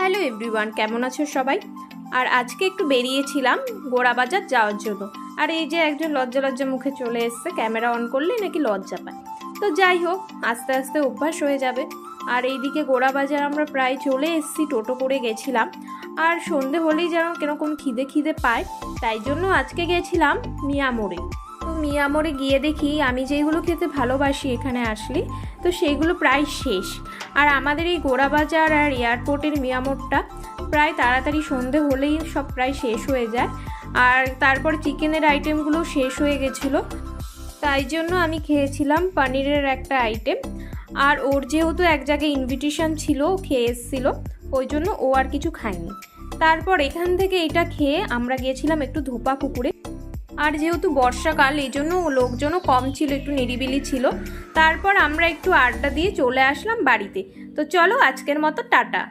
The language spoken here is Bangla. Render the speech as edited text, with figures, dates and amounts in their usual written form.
হ্যালো এভরিওয়ান, কেমন আছো সবাই? আর আজকে একটু বেরিয়েছিলাম গোড়া বাজার যাওয়ার জন্য। আর এই যে একজন লজ্জা লজ্জা মুখে চলে এসছে, ক্যামেরা অন করলে নাকি লজ্জা পায়। তো যাই হোক, আস্তে আস্তে অভ্যাস হয়ে যাবে। আর এইদিকে গোড়া বাজার আমরা প্রায় চলে এসেছি, টোটো করে গেছিলাম। আর সন্ধে হলেই যেন কিরকম খিদে খিদে পায়, তাই জন্য আজকে গেছিলাম মিয়া মোড়ে। তো মিয়া মোড়ে গিয়ে দেখি আমি যেইগুলো খেতে ভালোবাসি এখানে আসলে, তো সেইগুলো প্রায় শেষ। আর আমাদের এই গোড়া বাজার আর এয়ারপোর্টের মিয়া মোড়টা প্রায় তাড়াতাড়ি সন্ধে হলেই সব প্রায় শেষ হয়ে যায়। আর তারপর চিকেনের আইটেমগুলো শেষ হয়ে গেছিলো, তাই জন্য আমি খেয়েছিলাম পনিরের একটা আইটেম। আর ওর যেহেতু এক জায়গায় ইনভিটেশন ছিল, খেয়ে এসেছিলো, ওই জন্য ও আর কিছু খায়নি। তারপর এখান থেকে এটা খেয়ে আমরা গিয়েছিলাম একটু ধোপা পুকুরে। আর যেহেতু বর্ষাকাল, এই জন্য লোকজনও কম ছিল, একটু নিরিবিলি ছিল। তারপর আমরা একটু আড্ডা দিয়ে চলে আসলাম বাড়িতে। তো চলো, আজকের মতো টাটা।